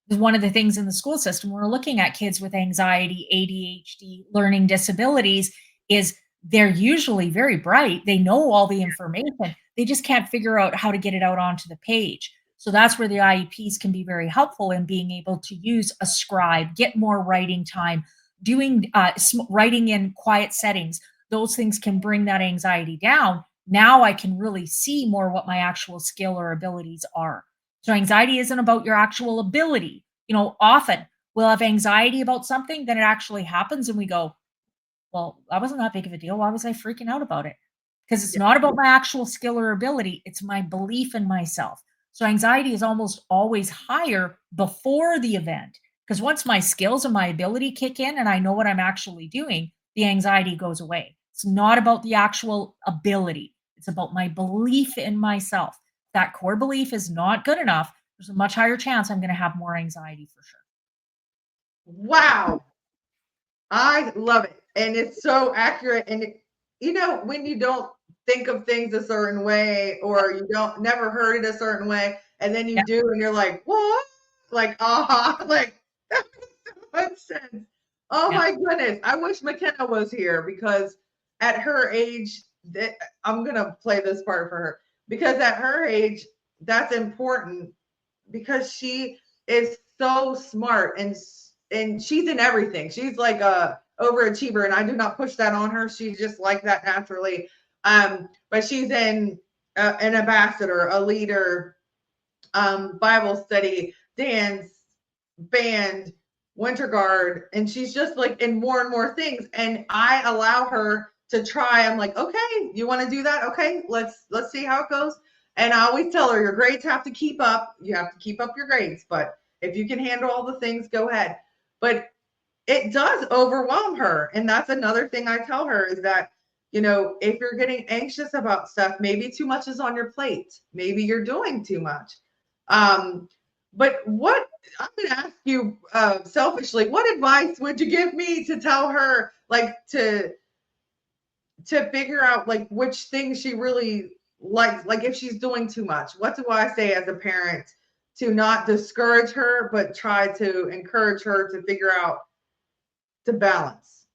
Because one of the things in the school system, we're looking at kids with anxiety, ADHD, learning disabilities, is they're usually very bright. They know all the information. They just can't figure out how to get it out onto the page. So that's where the IEPs can be very helpful in being able to use a scribe, get more writing time, doing writing in quiet settings, those things can bring that anxiety down. Now I can really see more what my actual skill or abilities are. So anxiety isn't about your actual ability. Often we'll have anxiety about something, then it actually happens and we go, well, that wasn't that big of a deal. Why was I freaking out about it? Because it's Yeah. not about my actual skill or ability, it's my belief in myself. So anxiety is almost always higher before the event. Because once my skills and my ability kick in and I know what I'm actually doing, the anxiety goes away. It's not about the actual ability, it's about my belief in myself. That core belief is not good enough. There's a much higher chance I'm going to have more anxiety for sure. Wow. I love it. And it's so accurate. And when you don't think of things a certain way, or you don't never heard it a certain way, and then you Yeah. do, and you're like, what? Like, like that makes so much sense. Oh Yeah. my goodness. I wish McKenna was here, because at her age, I'm gonna play this part for her, because at her age, that's important, because she is so smart, and she's in everything. She's like a overachiever, and I do not push that on her. She's just like that naturally. But she's an ambassador, a leader, Bible study, dance, band, winter guard, and she's just like in more and more things. And I allow her to try. I'm like, okay, you want to do that? Okay, let's see how it goes. And I always tell her, your grades have to keep up. You have to keep up your grades, but if you can handle all the things, go ahead. But it does overwhelm her. And that's another thing I tell her, is that, if you're getting anxious about stuff, maybe too much is on your plate. Maybe you're doing too much. Um, but what I'm going to ask you, selfishly, what advice would you give me to tell her, like, to figure out, like, which things she really likes, like if she's doing too much? What do I say as a parent to not discourage her, but try to encourage her to figure out, to balance?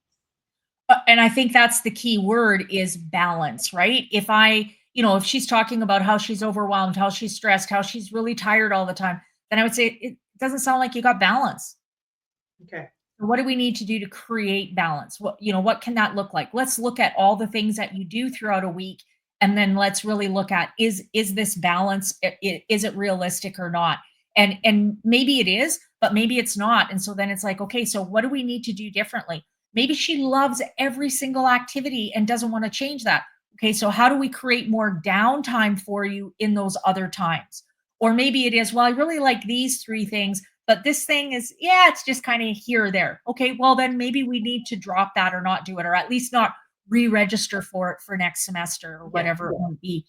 And I think that's the key word, is balance, right? If she's talking about how she's overwhelmed, how she's stressed, how she's really tired all the time, then I would say it doesn't sound like you got balance. Okay. What do we need to do to create balance? What can that look like? Let's look at all the things that you do throughout a week, and then let's really look at, is this balance, is it realistic or not? And maybe it is, but maybe it's not. And so then it's like, okay, so what do we need to do differently? Maybe she loves every single activity and doesn't want to change that. Okay, so how do we create more downtime for you in those other times? Or maybe it is, well, I really like these three things, but this thing is, yeah, it's just kind of here or there. Okay, well, then maybe we need to drop that or not do it, or at least not re-register for it for next semester or Yeah. whatever it might be.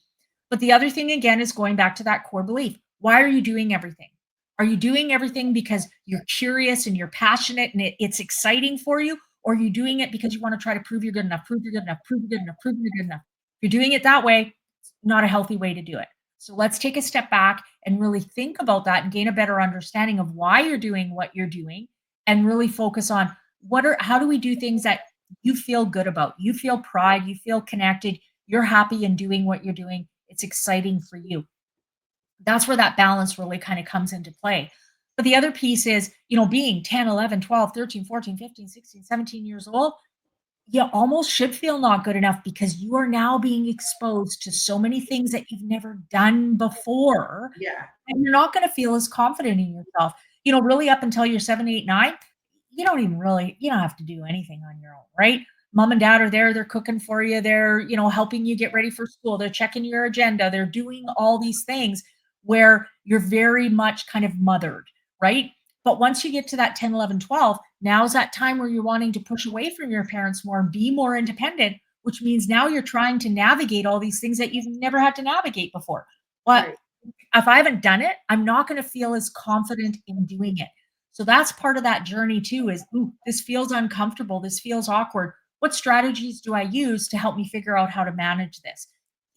But the other thing, again, is going back to that core belief. Why are you doing everything? Are you doing everything because you're curious and you're passionate and it's exciting for you? Or are you doing it because you want to try to prove you're good enough, prove you're good enough, prove you're good enough, prove you're good enough? If you're doing it that way, it's not a healthy way to do it. So let's take a step back and really think about that and gain a better understanding of why you're doing what you're doing, and really focus on how do we do things that you feel good about? You feel pride, you feel connected, you're happy in doing what you're doing. It's exciting for you. That's where that balance really kind of comes into play. But the other piece is, being 10, 11, 12, 13, 14, 15, 16, 17 years old, you almost should feel not good enough, because you are now being exposed to so many things that you've never done before, Yeah. and you're not going to feel as confident in yourself. Really up until you're 7, 8, 9, you don't have to do anything on your own, right? Mom and dad are there, they're cooking for you, they're, helping you get ready for school, they're checking your agenda, they're doing all these things where you're very much kind of mothered, right? But once you get to that 10, 11, 12, now is that time where you're wanting to push away from your parents more and be more independent, which means now you're trying to navigate all these things that you've never had to navigate before. But Right. if I haven't done it, I'm not going to feel as confident in doing it. So that's part of that journey too, is, ooh, this feels uncomfortable. This feels awkward. What strategies do I use to help me figure out how to manage this?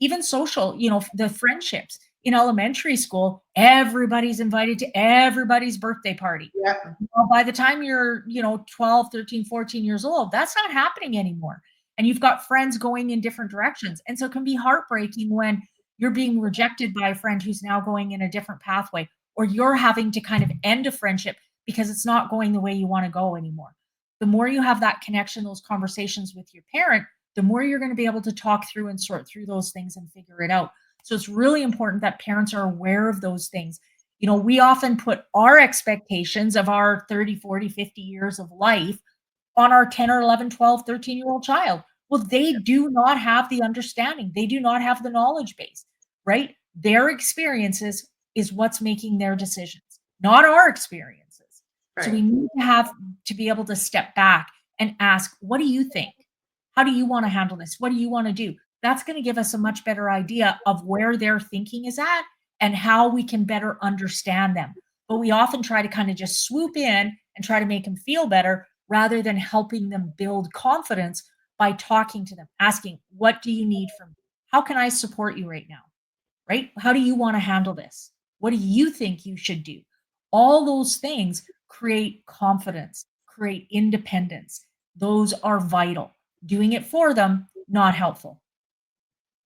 Even social, the friendships in elementary school, everybody's invited to everybody's birthday party. Yeah. Well, by the time you're, 12, 13, 14 years old, that's not happening anymore. And you've got friends going in different directions. And so it can be heartbreaking when you're being rejected by a friend who's now going in a different pathway, or you're having to kind of end a friendship because it's not going the way you want to go anymore. the more you have that connection, those conversations with your parent, the more you're going to be able to talk through and sort through those things and figure it out. So it's really important that parents are aware of those things. We often put our expectations of our 30, 40, 50 years of life on our 10 or 11, 12, 13-year-old child. Well, they do not have the understanding. They do not have the knowledge base, right? Their experiences is what's making their decisions, not our experiences. Right. So we need to be able to step back and ask, what do you think? How do you want to handle this? What do you want to do? That's going to give us a much better idea of where their thinking is at and how we can better understand them. But we often try to kind of just swoop in and try to make them feel better rather than helping them build confidence by talking to them, asking, what do you need from me? How can I support you right now? Right? How do you want to handle this? What do you think you should do? All those things create confidence, create independence. Those are vital. Doing it for them, not helpful.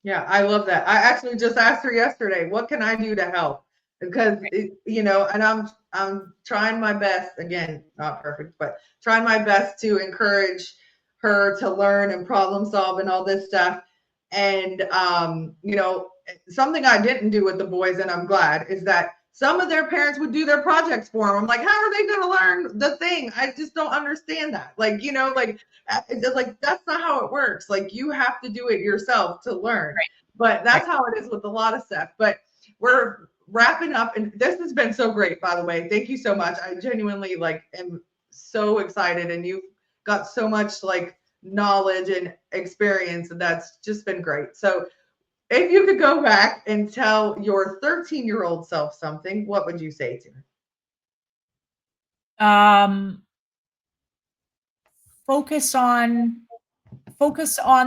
Yeah, I love that. I actually just asked her yesterday, what can I do to help? Because and I'm trying my best, again, not perfect, but trying my best to encourage her to learn and problem solve and all this stuff. And something I didn't do with the boys, and I'm glad, is that some of their parents would do their projects for them. I'm like, how are they going to learn the thing? I just don't understand that. Like, that's not how it works. Like, you have to do it yourself to learn. Right. But that's how it is with a lot of stuff. But we're wrapping up, and this has been so great, by the way. Thank you so much. I genuinely am so excited, and you've got so much knowledge and experience, and that's just been great. So if you could go back and tell your 13-year-old self something, what would you say to her? Focus on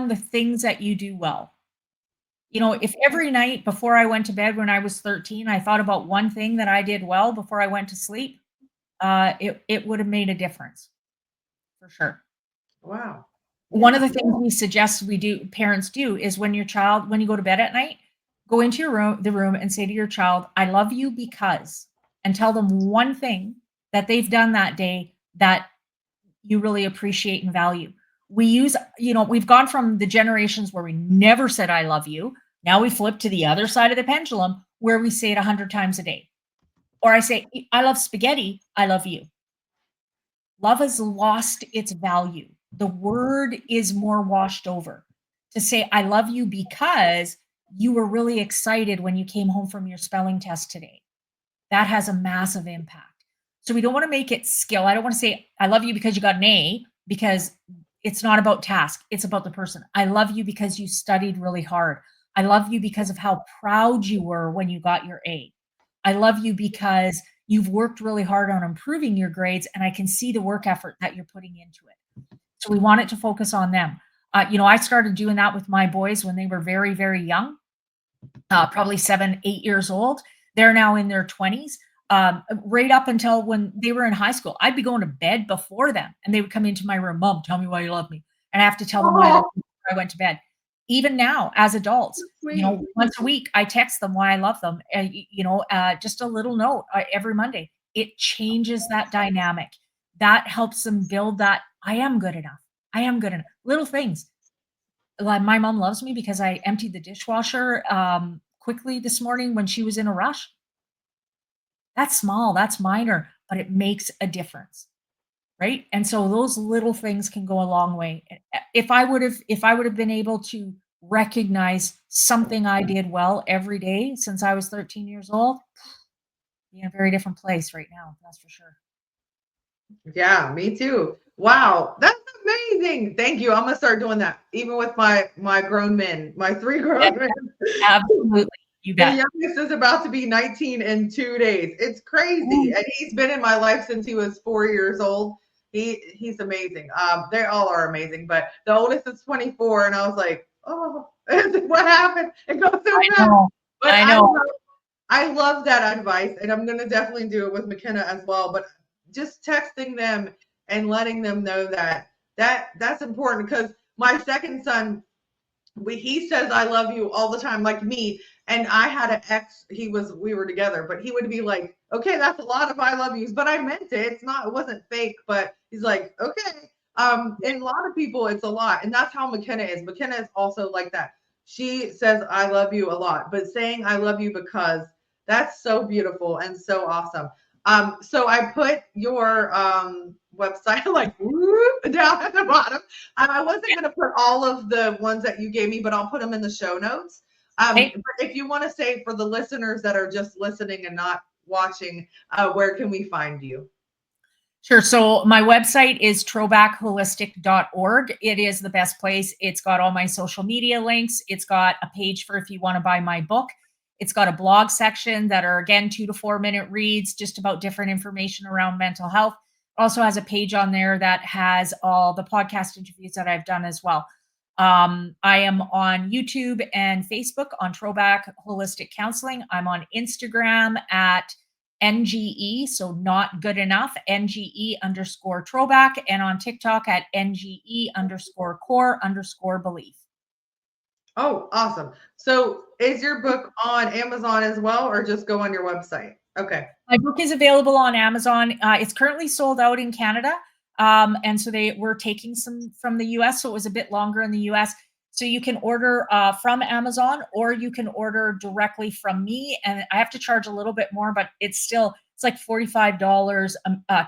the things that you do well. If every night before I went to bed when I was 13, I thought about one thing that I did well before I went to sleep, it would have made a difference for sure. Wow. One of the things we suggest parents do is when you go to bed at night, go into the room and say to your child, I love you because, and tell them one thing that they've done that day that you really appreciate and value. We've gone from the generations where we never said, I love you. Now we flip to the other side of the pendulum where we say it 100 times a day. Or I say, I love spaghetti. I love you. Love has lost its value. The word is more washed over. To say, I love you because you were really excited when you came home from your spelling test today. That has a massive impact. So we don't want to make it skill. I don't want to say, I love you because you got an A, because it's not about task. It's about the person. I love you because you studied really hard. I love you because of how proud you were when you got your A. I love you because you've worked really hard on improving your grades, and I can see the work effort that you're putting into it. So we want it to focus on them. I started doing that with my boys when they were very, very young, probably 7, 8 years old. They're now in their 20s. Right up until when they were in high school, I'd be going to bed before them, and they would come into my room, Mom, tell me why you love me. And I have to tell them why I went to bed. Even now, as adults, once a week, I text them why I love them. Just a little note every Monday. It changes that dynamic. That helps them build that I am good enough. I am good enough. Little things. Like my mom loves me because I emptied the dishwasher quickly this morning when she was in a rush. That's small, that's minor, but it makes a difference, right? And so those little things can go a long way. If I would have been able to recognize something I did well every day since I was 13 years old, be in a very different place right now, that's for sure. Yeah, me too. Wow, that's amazing. Thank you. I'm gonna start doing that, even with my grown men, my 3 grown men. Absolutely. You bet. The youngest is about to be 19 in 2 days. It's crazy. And he's been in my life since he was 4 years old. He's amazing. They all are amazing, but the oldest is 24, and I was like, oh, what happened? It goes so fast. But I know. I love that advice, and I'm gonna definitely do it with McKenna as well. But just texting them and letting them know that's important, because my second son, he says I love you all the time, like me. And I had an ex, we were together, but he would be like, okay, that's a lot of I love yous, but I meant it. It wasn't fake, but he's like, okay. And a lot of people, it's a lot. And that's how McKenna is. McKenna is also like that. She says, I love you a lot, but saying I love you because that's so beautiful and so awesome. So I put your website like whoop, down at the bottom. I wasn't going to put all of the ones that you gave me, but I'll put them in the show notes. Okay. But if you want to say for the listeners that are just listening and not watching, where can we find you? Sure. So my website is trobakholistic.org. It is the best place. It's got all my social media links. It's got a page for if you want to buy my book. It's got a blog section that are, again, 2 to 4 minute reads just about different information around mental health. It also has a page on there that has all the podcast interviews that I've done as well. I am on YouTube and Facebook on Trobak Holistic Counseling. I'm on Instagram at NGE, so not good enough, NGE_Trobak, and on TikTok at NGE_core_belief. Oh, awesome. So is your book on Amazon as well, or just go on your website? Okay. My book is available on Amazon. It's currently sold out in Canada. And so they were taking some from the US, so it was a bit longer in the US. So you can order from Amazon, or you can order directly from me. And I have to charge a little bit more, but it's like $45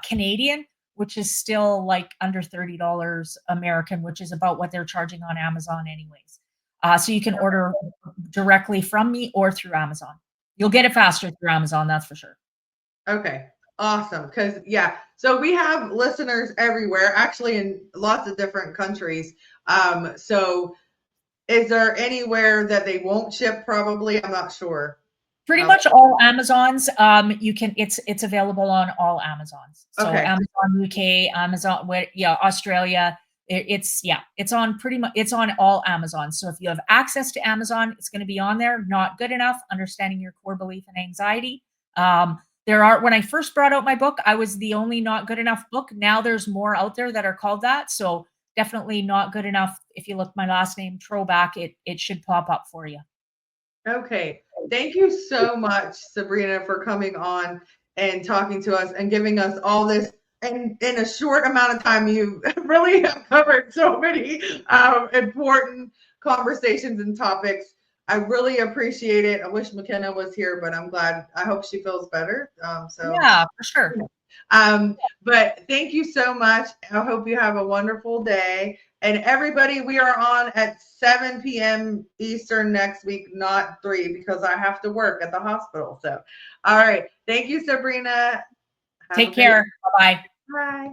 Canadian, which is still like under $30 American, which is about what they're charging on Amazon anyways. So you can order directly from me or through Amazon. You'll get it faster through Amazon, that's for sure. Okay. Awesome. Because, yeah, so we have listeners everywhere, actually in lots of different countries. So is there anywhere that they won't ship? Probably. I'm not sure. Pretty much all Amazons. It's available on all Amazons. So Okay. Amazon UK, Amazon, Australia. It's on all Amazons. So if you have access to Amazon, it's going to be on there. Not good enough. Understanding your core belief and anxiety. When I first brought out my book, I was the only not good enough book. Now there's more out there that are called that. So definitely not good enough. If you look my last name, Trobak, it should pop up for you. Okay. Thank you so much, Sabrina, for coming on and talking to us and giving us all this. And in a short amount of time, you really have covered so many important conversations and topics. I really appreciate it. I wish McKenna was here, but I'm glad. I hope she feels better. Yeah, for sure. But thank you so much. I hope you have a wonderful day. And everybody, we are on at 7 p.m. Eastern next week, not 3, because I have to work at the hospital. So, all right. Thank you, Sabrina. Take care. Bye-bye. Bye.